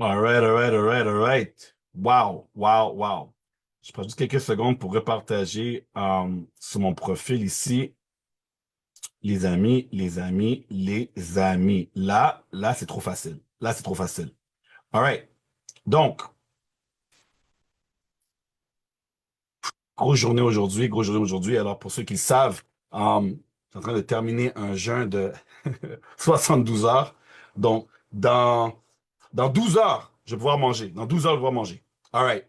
All right, all right, all right, all right. Wow, wow, wow. Je prends juste quelques secondes pour repartager sur mon profil ici. Les amis, les amis, les amis. Là, c'est trop facile. Là, c'est trop facile. All right. Donc, grosse journée aujourd'hui, grosse journée aujourd'hui. Alors, pour ceux qui le savent, je suis en train de terminer un jeûne de 72 heures. Donc, dans 12 heures, je vais pouvoir manger. Dans 12 heures, je vais pouvoir manger. All right.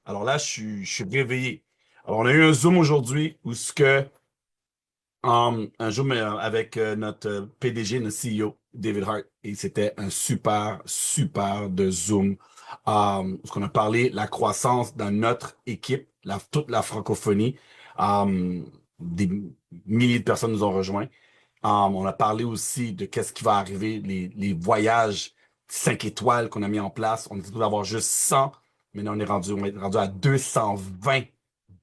Alors là, je suis réveillé. Alors, on a eu un Zoom aujourd'hui où ce que, un Zoom avec notre PDG, notre CEO, David Hart, et c'était un super, super de Zoom. Où on a parlé la croissance dans notre équipe, toute la francophonie. Des milliers de personnes nous ont rejoints. On a parlé aussi de qu'est-ce qui va arriver, les voyages 5 étoiles qu'on a mis en place. On était supposé avoir juste 100, mais là, on est rendu à 220.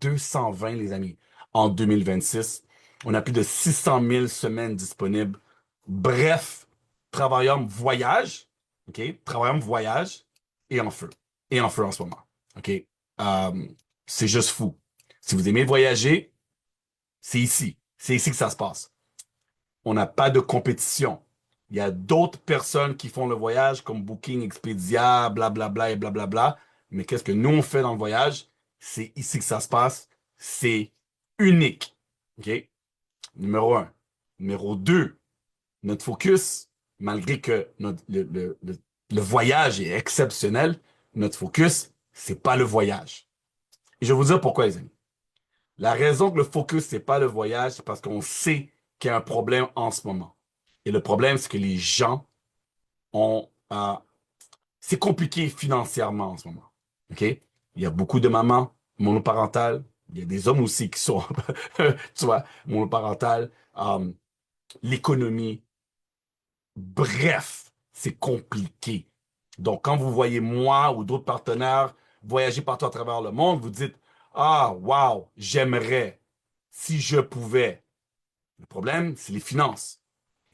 220, les amis, en 2026. On a plus de 600 000 semaines disponibles. Bref, Travaillum voyage, OK? Travaillum voyage et en feu. Et en feu en ce moment, OK? C'est juste fou. Si vous aimez voyager, c'est ici. C'est ici que ça se passe. On n'a pas de compétition. Il y a d'autres personnes qui font le voyage comme Booking, Expedia, blablabla et blablabla. Mais qu'est-ce que nous on fait dans le voyage? C'est ici que ça se passe. C'est unique. OK? Numéro un. Numéro deux, notre focus, malgré que le voyage est exceptionnel, notre focus, c'est pas le voyage. Et je vais vous dire pourquoi, les amis. La raison que le focus, c'est pas le voyage, c'est parce qu'on sait qu'il y a un problème en ce moment. Et le problème, c'est que les gens ont... c'est compliqué financièrement en ce moment. OK? Il y a beaucoup de mamans monoparentales. Il y a des hommes aussi qui sont, tu vois, monoparentales. L'économie. Bref, c'est compliqué. Donc, quand vous voyez moi ou d'autres partenaires voyager partout à travers le monde, vous dites, ah, wow, j'aimerais si je pouvais. Le problème, c'est les finances.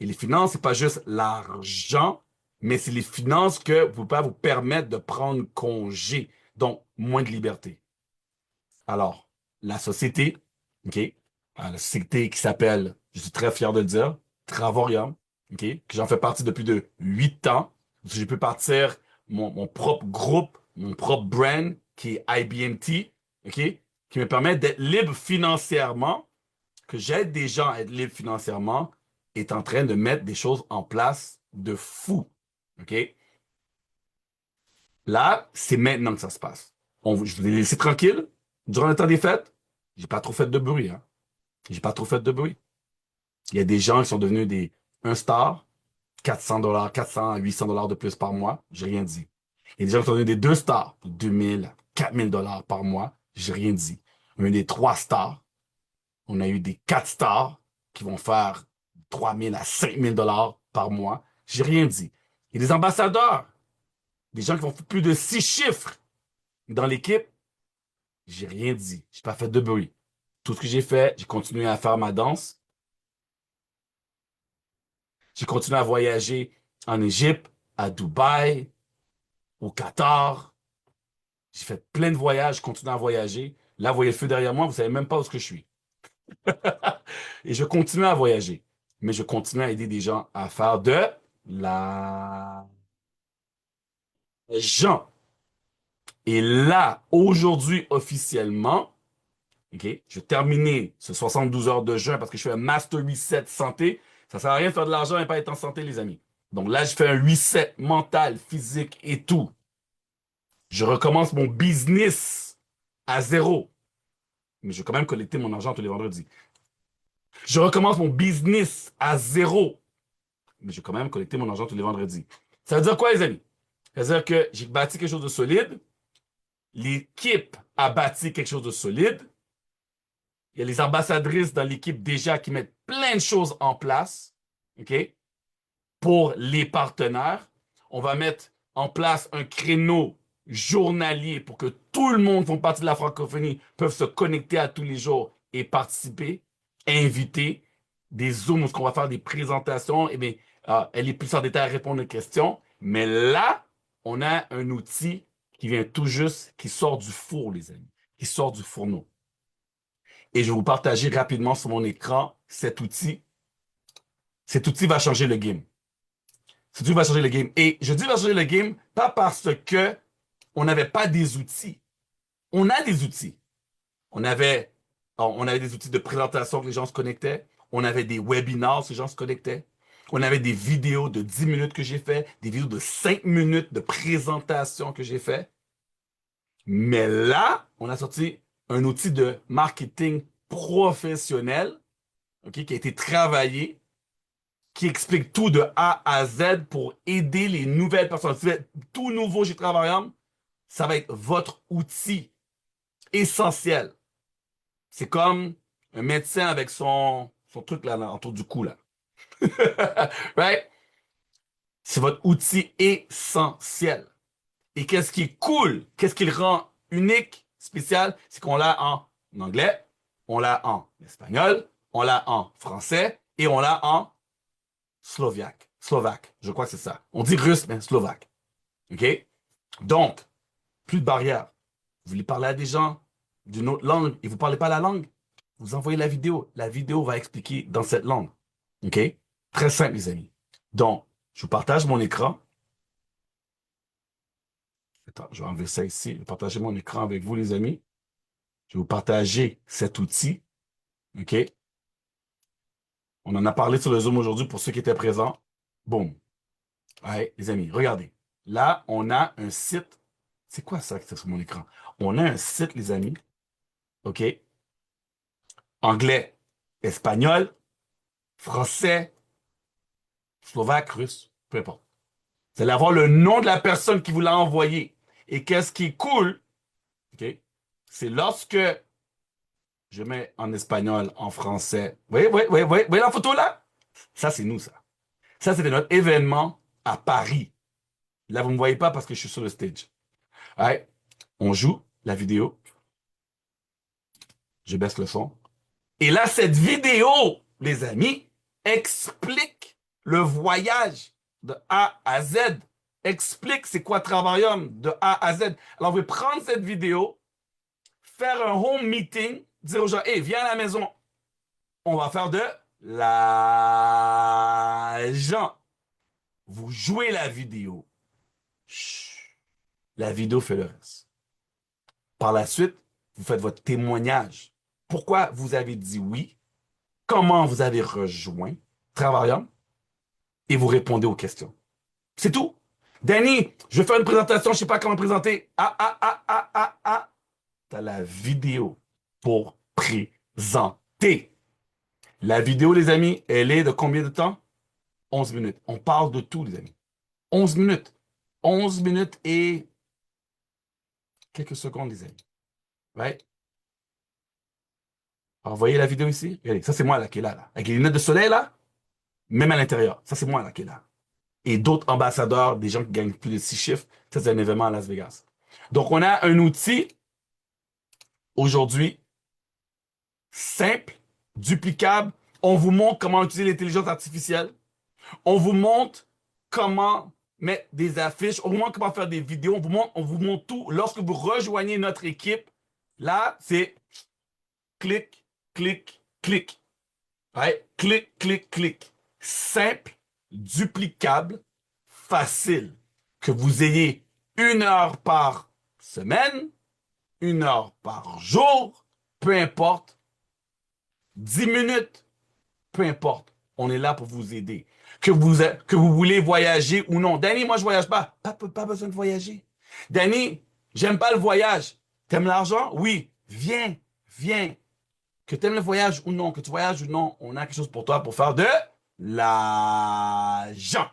Et les finances, c'est pas juste l'argent, mais c'est les finances que vous pouvez vous permettre de prendre congé, donc moins de liberté. Alors, la société, OK, la société qui s'appelle, je suis très fier de le dire, Travorium, OK, que j'en fais partie depuis de 8 ans. J'ai pu partir mon propre groupe, mon propre brand, qui est IBMT, OK, qui me permet d'être libre financièrement, que j'aide des gens à être libres financièrement, est en train de mettre des choses en place de fou. OK? Là, c'est maintenant que ça se passe. Je vous ai laissé tranquille durant le temps des fêtes. J'ai pas trop fait de bruit, hein. J'ai pas trop fait de bruit. Il y a des gens qui sont devenus des un star, 400 $, 400 à 800 $ de plus par mois. J'ai rien dit. Il y a des gens qui sont devenus des deux stars, 2000, 4000 $ par mois. J'ai rien dit. On a eu des trois stars. On a eu des quatre stars qui vont faire 3000 à 5000 $ par mois. J'ai rien dit. Il y a des ambassadeurs, des gens qui font plus de 6 chiffres dans l'équipe. J'ai rien dit. J'ai pas fait de bruit. Tout ce que j'ai fait, j'ai continué à faire ma danse. J'ai continué à voyager en Égypte, à Dubaï, au Qatar. J'ai fait plein de voyages, je continue à voyager. Là, vous voyez le feu derrière moi, vous savez même pas où ce que je suis. Et je continue à voyager. Mais je continue à aider des gens à faire de l'argent. Et là, aujourd'hui, officiellement, OK, je vais terminer ce 72 heures de jeûne parce que je fais un Master Reset santé. Ça sert à rien de faire de l'argent et pas être en santé, les amis. Donc là, je fais un reset mental, physique et tout. Je recommence mon business à zéro. Mais je vais quand même collecter mon argent tous les vendredis. Je recommence mon business à zéro. Mais je vais quand même collecter mon argent tous les vendredis. Ça veut dire quoi, les amis? Ça veut dire que j'ai bâti quelque chose de solide. L'équipe a bâti quelque chose de solide. Il y a les ambassadrices dans l'équipe déjà qui mettent plein de choses en place, OK, pour les partenaires. On va mettre en place un créneau journalier pour que tout le monde qui font partie de la francophonie peuvent se connecter à tous les jours et participer, inviter des Zooms où on va faire des présentations. Eh bien, elle est plus en détail à répondre aux questions. Mais là, on a un outil qui vient tout juste, qui sort du four, les amis, qui sort du fourneau. Et je vais vous partager rapidement sur mon écran cet outil. Cet outil va changer le game. Cet outil va changer le game. Et je dis va changer le game, pas parce que on n'avait pas des outils. On a des outils. On avait, on avait des outils de présentation que les gens se connectaient. On avait des webinars que les gens se connectaient. On avait des vidéos de 10 minutes que j'ai fait, des vidéos de 5 minutes de présentation que j'ai fait. Mais là, on a sorti un outil de marketing professionnel, ok, qui a été travaillé, qui explique tout de A à Z pour aider les nouvelles personnes. Si vous êtes tout nouveau chez Travaillant, ça va être votre outil essentiel. C'est comme un médecin avec son truc là, autour du cou, là. Right? C'est votre outil essentiel. Et qu'est-ce qui est cool, qu'est-ce qui le rend unique, spécial, c'est qu'on l'a en anglais, on l'a en espagnol, on l'a en français et on l'a en slovaque. Slovaque, je crois que c'est ça. On dit russe, mais slovaque. OK? Donc, plus de barrières. Vous voulez parler à des gens d'une autre langue et vous ne parlez pas la langue, vous envoyez la vidéo. La vidéo va expliquer dans cette langue. OK? Très simple, les amis. Donc, je vous partage mon écran. Attends, je vais enlever ça ici. Je vais partager mon écran avec vous, les amis. Je vais vous partager cet outil. OK? On en a parlé sur le Zoom aujourd'hui pour ceux qui étaient présents. Boum. Ouais, les amis, regardez. Là, on a un site. C'est quoi ça qui est sur mon écran? On a un site, les amis. OK? Anglais, espagnol, français, slovaque, russe, peu importe. Vous allez avoir le nom de la personne qui vous l'a envoyé. Et qu'est-ce qui est cool, OK? C'est lorsque je mets en espagnol, en français. Vous voyez la photo là? Ça, c'est nous, ça. Ça, c'était notre événement à Paris. Là, vous ne me voyez pas parce que je suis sur le stage. Ouais. On joue la vidéo. Je baisse le son. Et là, cette vidéo, les amis, explique le voyage de A à Z. Explique c'est quoi Travaillum de A à Z. Alors, on va prendre cette vidéo, faire un home meeting, dire aux gens, hey, viens à la maison. On va faire de l'argent. Vous jouez la vidéo. Chut. La vidéo fait le reste. Par la suite, vous faites votre témoignage. Pourquoi vous avez dit oui? Comment vous avez rejoint Travaillant? Et vous répondez aux questions. C'est tout. Danny, je vais faire une présentation, je ne sais pas comment présenter. T'as la vidéo pour présenter. La vidéo, les amis, elle est de combien de temps? 11 minutes. On parle de tout, les amis. 11 minutes. 11 minutes et quelques secondes, les amis. Right? Alors, voyez la vidéo ici? Regardez, ça, c'est moi là, qui est là, là. Avec les lunettes de soleil, là, même à l'intérieur. Ça, c'est moi là, qui est là. Et d'autres ambassadeurs, des gens qui gagnent plus de 6 chiffres. Ça, c'est un événement à Las Vegas. Donc, on a un outil aujourd'hui simple, duplicable. On vous montre comment utiliser l'intelligence artificielle. On vous montre comment mettre des affiches. On vous montre comment faire des vidéos. On vous montre tout. Lorsque vous rejoignez notre équipe, là, c'est clic, clic, clic. Ouais, clic, clic, clic. Simple, duplicable, facile. Que vous ayez 1 heure par semaine, 1 heure par jour, peu importe, 10 minutes, peu importe. On est là pour vous aider. Que vous voulez voyager ou non. Danny, moi, je voyage pas. Pas besoin de voyager. Danny, j'aime pas le voyage. T'aimes l'argent? Oui. Viens, viens. Que tu aimes le voyage ou non, que tu voyages ou non, on a quelque chose pour toi pour faire de l'argent.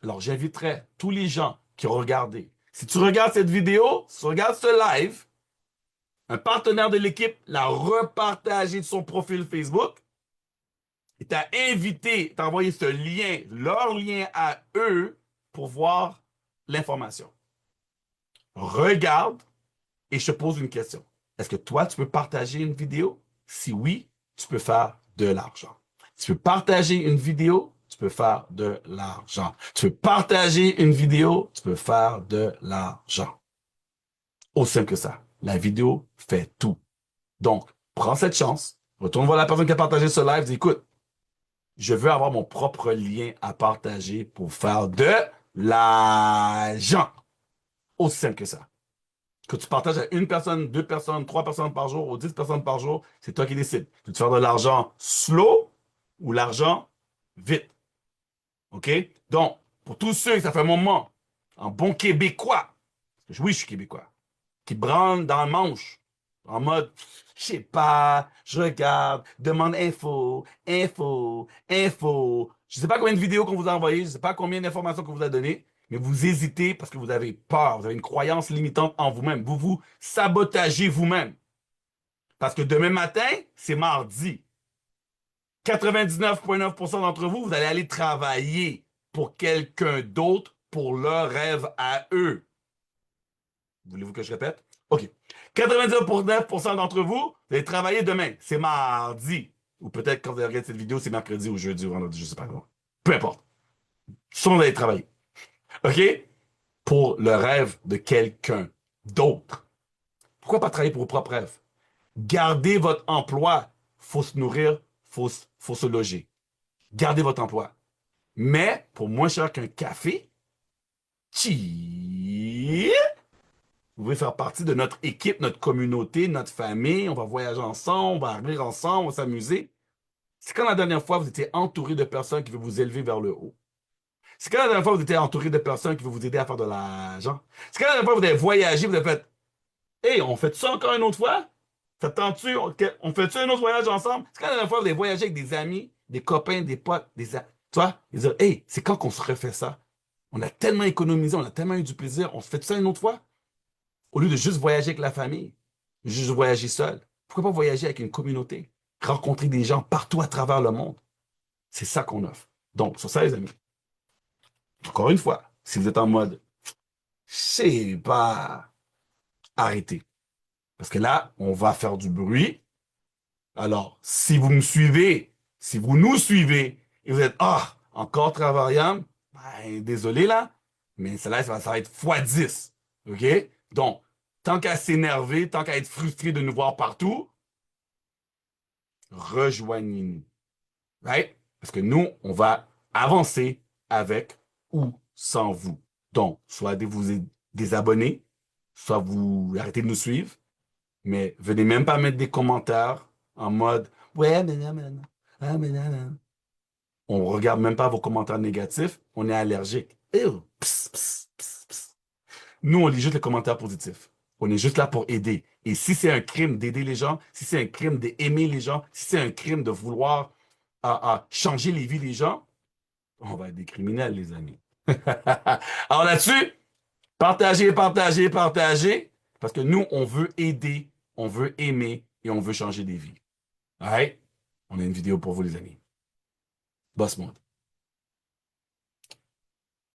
Alors, j'inviterai tous les gens qui ont regardé. Si tu regardes cette vidéo, si tu regardes ce live, un partenaire de l'équipe l'a repartagé de son profil Facebook. Il t'a invité, t'a envoyé ce lien, leur lien à eux, pour voir l'information. Regarde et je te pose une question. Est-ce que toi, tu peux partager une vidéo? Si oui, tu peux faire de l'argent. Tu peux partager une vidéo, tu peux faire de l'argent. Tu peux partager une vidéo, tu peux faire de l'argent. Aussi simple que ça. La vidéo fait tout. Donc, prends cette chance, retourne voir la personne qui a partagé ce live, dis, écoute, je veux avoir mon propre lien à partager pour faire de l'argent. Aussi simple que ça. Que tu partages à une personne, deux personnes, trois personnes par jour ou 10 personnes par jour, c'est toi qui décides. Tu veux faire de l'argent slow ou l'argent vite. OK? Donc, pour tous ceux que ça fait un moment, en bon québécois, parce que oui, je suis québécois, qui branlent dans le manche, en mode, je sais pas, je regarde, demande info, info, info. Je sais pas combien de vidéos qu'on vous a envoyées, je sais pas combien d'informations qu'on vous a données, mais vous hésitez parce que vous avez peur, vous avez une croyance limitante en vous-même. Vous vous sabotagez vous-même. Parce que demain matin, c'est mardi. 99,9% d'entre vous, vous allez aller travailler pour quelqu'un d'autre pour leur rêve à eux. Voulez-vous que je répète? OK. 99% d'entre vous, vous allez travailler demain. C'est mardi. Ou peut-être quand vous allez regarder cette vidéo, c'est mercredi ou jeudi ou vendredi, je sais pas comment. Peu importe. Soit vous allez travailler. OK? Pour le rêve de quelqu'un d'autre. Pourquoi pas travailler pour vos propres rêves? Gardez votre emploi. Faut se nourrir, faut se loger. Gardez votre emploi. Mais pour moins cher qu'un café, chi, vous pouvez faire partie de notre équipe, notre communauté, notre famille. On va voyager ensemble, on va rire ensemble, on va s'amuser. C'est quand la dernière fois vous étiez entouré de personnes qui veulent vous élever vers le haut. C'est quand la dernière fois vous étiez entouré de personnes qui veulent vous aider à faire de l'argent. C'est quand la dernière fois vous avez voyagé, vous avez fait, hey, on fait ça encore une autre fois? Ça te tente-tu? On fait-tu un autre voyage ensemble? C'est quand la dernière fois vous avez voyagé avec des amis, des copains, des potes, tu vois? Ils disent, hey, c'est quand qu'on se refait ça? On a tellement économisé, on a tellement eu du plaisir, on se fait ça une autre fois? Au lieu de juste voyager avec la famille, juste voyager seul, pourquoi pas voyager avec une communauté? Rencontrer des gens partout à travers le monde. C'est ça qu'on offre. Donc, sur ça, les amis, encore une fois, si vous êtes en mode, je sais pas, arrêtez. Parce que là, on va faire du bruit. Alors, si vous me suivez, si vous nous suivez, et vous êtes, ah, encore travaillant, ben, désolé là, mais celle-là, ça va être x10. OK? Donc, tant qu'à s'énerver, tant qu'à être frustré de nous voir partout, rejoignez-nous. Right? Parce que nous, on va avancer avec ou sans vous. Donc, soit vous désabonner, soit vous arrêtez de nous suivre, mais venez même pas mettre des commentaires en mode ouais, mais non, mais non. Ah, mais non, non. On regarde même pas vos commentaires négatifs, on est allergique. Ew. Pss, pss, pss, pss. Nous, on lit juste les commentaires positifs. On est juste là pour aider. Et si c'est un crime d'aider les gens, si c'est un crime d'aimer les gens, si c'est un crime de vouloir changer les vies des gens, on va être des criminels, les amis. Alors là-dessus, partagez, partagez, partagez, parce que nous, on veut aider, on veut aimer et on veut changer des vies. All right? On a une vidéo pour vous, les amis. Boss Mode.